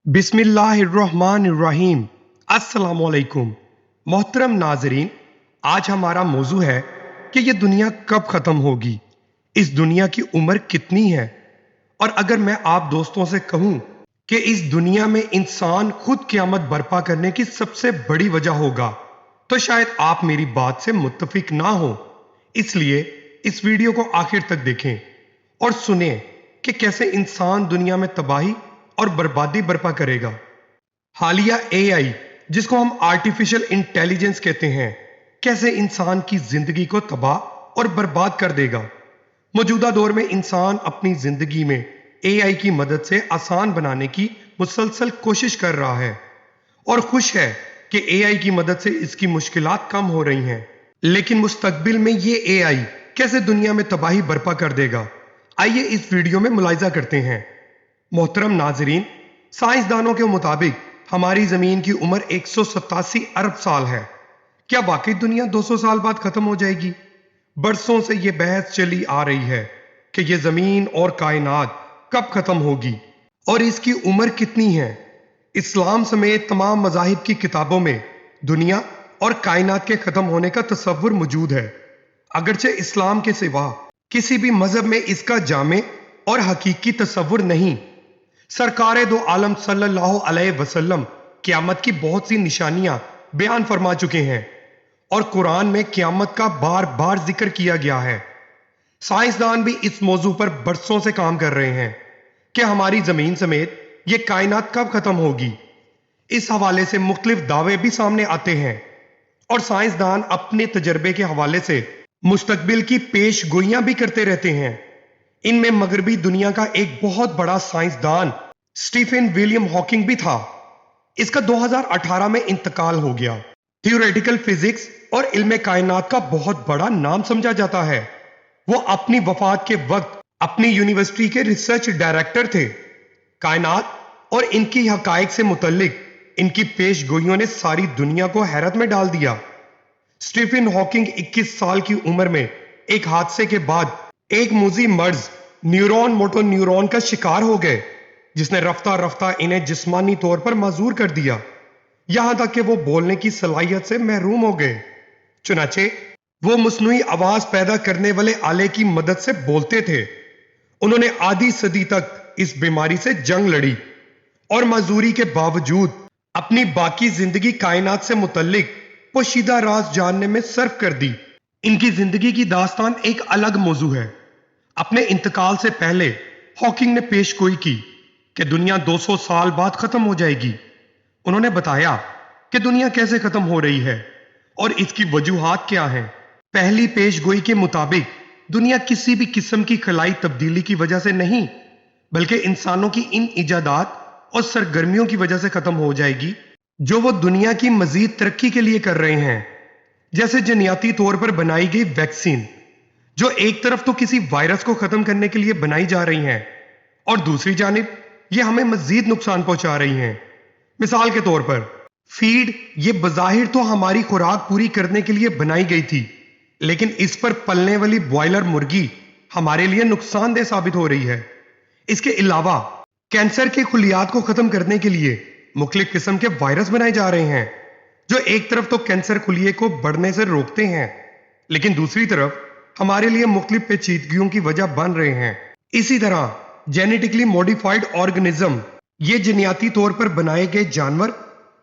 बिस्मिल्लाहिर्रहमानिर्रहीम। अस्सलामुअलैकुम। मोहतरम नाजरीन, आज हमारा मौजू है कि ये दुनिया कब ख़त्म होगी, इस दुनिया की उम्र कितनी है। और अगर मैं आप दोस्तों से कहूं कि इस दुनिया में इंसान खुद क़यामत बर्पा करने की सबसे बड़ी वजह होगा, तो शायद आप मेरी बात से मुत्तफिक ना हो। इसलिए इस वीडियो को आखिर तक देखें और सुने कि कैसे इंसान दुनिया में तबाही और बर्बादी बर्पा करेगा। हालिया एआई, जिसको हम आर्टिफिशियल इंटेलिजेंस कहते हैं, कैसे इंसान की जिंदगी को तबाह और बर्बाद कर देगा। मौजूदा दौर में इंसान अपनी जिंदगी में एआई की मदद से आसान बनाने की मुसलसल कोशिश कर रहा है और खुश है कि एआई की मदद से इसकी मुश्किलात कम हो रही हैं। लेकिन मुस्तकबिल में ये एआई कैसे दुनिया में तबाही बर्पा कर देगा, आइए इस वीडियो में मुलाहिजा करते हैं। मोहतरम नाजरीन, साइंसदानों के मुताबिक हमारी जमीन की उम्र 187 अरब साल है। क्या वाकई दुनिया 200 साल बाद खत्म हो जाएगी? बरसों से यह बहस चली आ रही है कि यह जमीन और कायनात कब खत्म होगी और इसकी उम्र कितनी है। इस्लाम समेत तमाम मज़ाहिब की किताबों में दुनिया और कायनात के खत्म होने का तसव्वुर मौजूद है, अगरचे इस्लाम के सिवा किसी भी मजहब में इसका जामे और हकीकी तसव्वुर नहीं। सरकार दो आलम सल्लल्लाहु अलैहि वसल्लम क़यामत की बहुत सी निशानियां बयान फरमा चुके हैं और कुरान में क़यामत का बार बार जिक्र किया गया है। साइंसदान भी इस मौजू पर बरसों से काम कर रहे हैं कि हमारी जमीन समेत ये कायनात कब खत्म होगी। इस हवाले से मुख्तलिफ दावे भी सामने आते हैं और साइंसदान अपने तजर्बे के हवाले से मुस्तकबिल की पेश गोइयां भी करते रहते हैं। इनमें मगरबी दुनिया का एक बहुत बड़ा साइंसदान स्टीफन विलियम हॉकिंग भी था। इसका 2018 में इंतकाल हो गया। थियोरेटिकल फिजिक्स और इल्म कायनात का बहुत बड़ा नाम समझा जाता है। वो अपनी वफात के वक्त अपनी यूनिवर्सिटी के रिसर्च डायरेक्टर थे। कायनात और इनकी हकायक से मुतल्लिक इनकी पेश गोइयों ने सारी दुनिया को हैरत में डाल दिया। स्टीफन हॉकिंग 21 साल की उम्र में एक हादसे के बाद एक मुजी मर्ज न्यूरॉन मोटोन्यूरॉन का शिकार हो गए, जिसने रफ्ता रफ्ता इन्हें जिस्मानी तौर पर माजूर कर दिया, यहां तक कि वो बोलने की सलाहियत से महरूम हो गए। चुनाचे वो मसनूई आवाज पैदा करने वाले आले की मदद से बोलते थे। उन्होंने आधी सदी तक इस बीमारी से जंग लड़ी और माजूरी के बावजूद अपनी बाकी जिंदगी कायनात से मुतल्लिक पोशीदा राज जानने में सर्फ कर दी। इनकी जिंदगी की दास्तान एक अलग मौजू है। अपने इंतकाल से पहले हॉकिंग ने पेशगोई की कि दुनिया 200 साल बाद खत्म हो जाएगी। उन्होंने बताया कि दुनिया कैसे खत्म हो रही है और इसकी वजूहात क्या हैं। पहली पेशगोई के मुताबिक दुनिया किसी भी किस्म की खलाई तब्दीली की वजह से नहीं, बल्कि इंसानों की इन इजादात और सरगर्मियों की वजह से खत्म हो जाएगी जो वो दुनिया की मजीद तरक्की के लिए कर रहे हैं। जैसे जनियाती तौर पर बनाई गई वैक्सीन, जो एक तरफ तो किसी वायरस को खत्म करने के लिए बनाई जा रही हैं और दूसरी जानिब ये हमें मजीद नुकसान पहुंचा रही हैं। मिसाल के तौर पर फीड, ये बज़ाहिर तो हमारी खुराक पूरी करने के लिए बनाई गई थी, लेकिन इस पर पलने वाली ब्रॉयलर मुर्गी हमारे लिए नुकसानदेह साबित हो रही है। इसके अलावा कैंसर के खुलियात को खत्म करने के लिए मुख्तलिफ किस्म के वायरस बनाए जा रहे हैं, जो एक तरफ तो कैंसर खुलिये को बढ़ने से रोकते हैं, लेकिन दूसरी तरफ हमारे लिए मुख्तलिफ पेचीदगियों की वजह बन रहे हैं। इसी तरह जेनेटिकली मॉडिफाइड ऑर्गेनिज्म, ये जनियाती तौर पर बनाए गए जानवर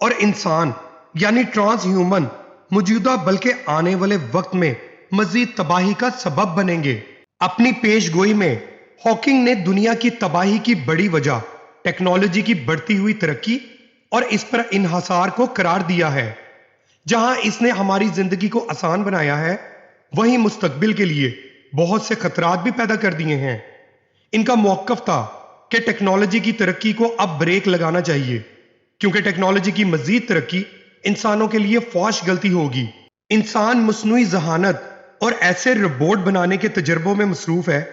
और इंसान यानी ट्रांस ह्यूमन मौजूदा बल्कि आने वाले वक्त में मजीद तबाही का सबब बनेंगे। अपनी पेशगोई में हॉकिंग ने दुनिया की तबाही की बड़ी वजह टेक्नोलॉजी की बढ़ती हुई तरक्की और इस पर इन्हासार को करार दिया है। जहां इसने हमारी जिंदगी को आसान बनाया है, वहीं मुस्तकबिल के लिए बहुत से खतरात भी पैदा कर दिए हैं। इनका मौक़िफ़ था कि टेक्नोलॉजी की तरक्की को अब ब्रेक लगाना चाहिए, क्योंकि टेक्नोलॉजी की मजीद तरक्की इंसानों के लिए फाश गलती होगी। इंसान मसनूई जहानत और ऐसे रोबोट बनाने के तजर्बों में मसरूफ है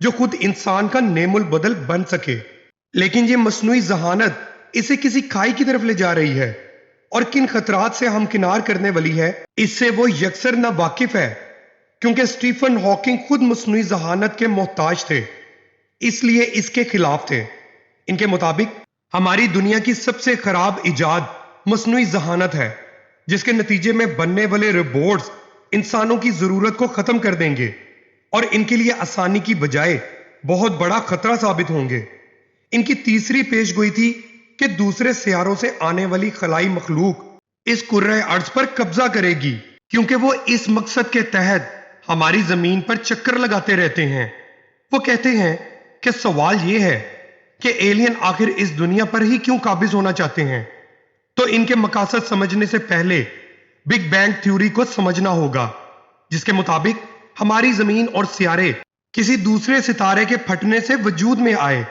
जो खुद इंसान का नेमुल बदल बन सके, लेकिन ये मसनूई जहानत इसे किसी खाई की तरफ ले जा रही है और किन खतरात से हमकिनार करने वाली है, इससे वो यकसर ना वाकिफ है। क्योंकि स्टीफन हॉकिंग खुद मसनूई जहानत के मोहताज थे, इसलिए इसके खिलाफ थे। इनके मुताबिक हमारी दुनिया की सबसे खराब इजाद मस्नुई जहानत है, जिसके नतीजे में बनने वाले रोबोट्स इंसानों की जरूरत को खत्म कर देंगे और इनके लिए आसानी की बजाय बहुत बड़ा खतरा साबित होंगे। इनकी तीसरी पेशगोई थी कि दूसरे सियारों से आने वाली खलाई मखलूक इस कुर्रे अर्ज पर कब्जा करेगी, क्योंकि वो इस मकसद के तहत हमारी जमीन पर चक्कर लगाते रहते हैं। वो कहते हैं कि सवाल यह है कि एलियन आखिर इस दुनिया पर ही क्यों काबिज होना चाहते हैं। तो इनके मकासद समझने से पहले बिग बैंग थ्योरी को समझना होगा, जिसके मुताबिक हमारी जमीन और सियारे किसी दूसरे सितारे के फटने से वजूद में आए।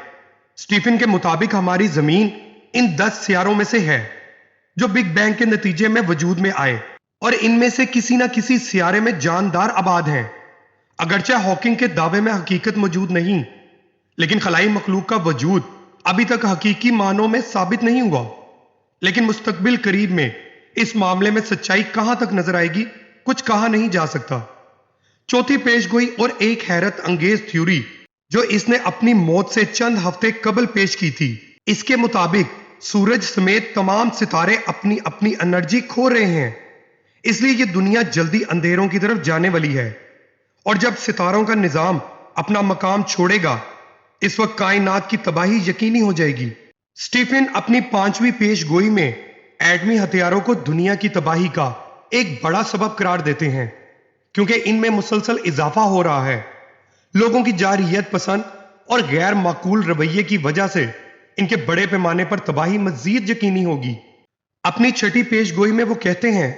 स्टीफन के मुताबिक हमारी जमीन इन 10 सियारों में से है जो बिग बैंग के नतीजे में वजूद में आए, और इनमें से किसी ना किसी सियारे में जानदार आबाद हैं। अगरचे हॉकिंग के दावे में हकीकत मौजूद नहीं, लेकिन खलाई मखलूक का वजूद अभी तक हकीकी मानों में साबित नहीं हुआ। लेकिन मुस्तकबिल करीब में इस मामले में सच्चाई कहां तक नजर आएगी, कुछ कहा नहीं जा सकता। चौथी पेशगोई और एक हैरत अंगेज थ्योरी जो इसने अपनी मौत से चंद हफ्ते कबल पेश की थी, इसके मुताबिक सूरज समेत तमाम सितारे अपनी अपनी एनर्जी खो रहे हैं, इसलिए यह दुनिया जल्दी अंधेरों की तरफ जाने वाली है। और जब सितारों का निजाम अपना मकाम छोड़ेगा, इस वक्त कायनात की तबाही यकीनी हो जाएगी। स्टीफन अपनी 5वीं पेशगोई में एटमी हथियारों को दुनिया की तबाही का एक बड़ा सबब करार देते हैं, क्योंकि इनमें मुसलसल इजाफा हो रहा है। लोगों की जारहियत पसंद और गैर माकूल रवैये की वजह से इनके बड़े पैमाने पर तबाही मजीद यकीनी होगी। अपनी 6ठी पेशगोई में वो कहते हैं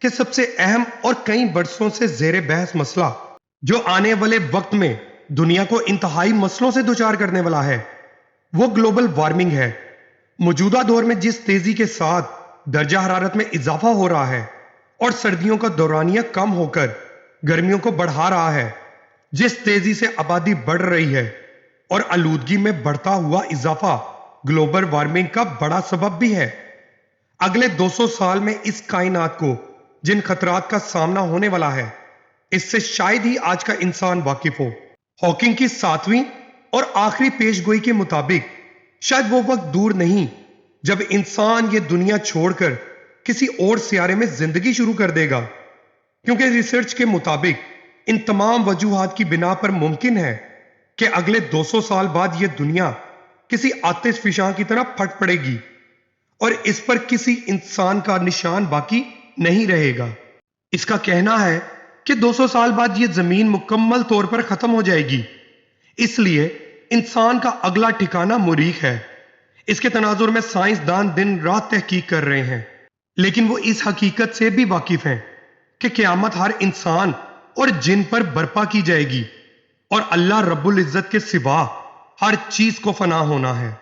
कि सबसे अहम और कई बरसों से जेर बहस मसला जो आने वाले वक्त में दुनिया को इंतहाई मसलों से दुचार करने वाला है, वो ग्लोबल वार्मिंग है। मौजूदा दौर में जिस तेजी के साथ दर्जा हरारत में इजाफा हो रहा है और सर्दियों का दौरानिया कम होकर गर्मियों को बढ़ा रहा है, जिस तेजी से आबादी बढ़ रही है और आलूदगी में बढ़ता हुआ इजाफा ग्लोबल वार्मिंग का बड़ा सबब भी है। अगले 200 साल में इस कायनात को जिन खतरात का सामना होने वाला है, इससे शायद ही आज का इंसान वाकिफ हो। हॉकिंग की 7वीं और आखिरी पेशगोई के मुताबिक शायद वो वक्त दूर नहीं जब इंसान ये दुनिया छोड़कर किसी और सियारे में जिंदगी शुरू कर देगा, क्योंकि रिसर्च के मुताबिक इन तमाम वजूहात की बिना पर मुमकिन है कि अगले 200 साल बाद यह दुनिया किसी आतिश फिशां की तरह फट पड़ेगी और इस पर किसी इंसान का निशान बाकी नहीं रहेगा। इसका कहना है कि 200 साल बाद यह जमीन मुकम्मल तौर पर खत्म हो जाएगी, इसलिए इंसान का अगला ठिकाना मुरीख है। इसके तनाजुर में साइंसदान दिन रात तहकीक कर रहे हैं, लेकिन वो इस हकीकत से भी वाकिफ हैं कि क़यामत हर इंसान और जिन पर बर्पा की जाएगी और अल्लाह रब्बुल इज्जत के सिवा हर चीज को फना होना है।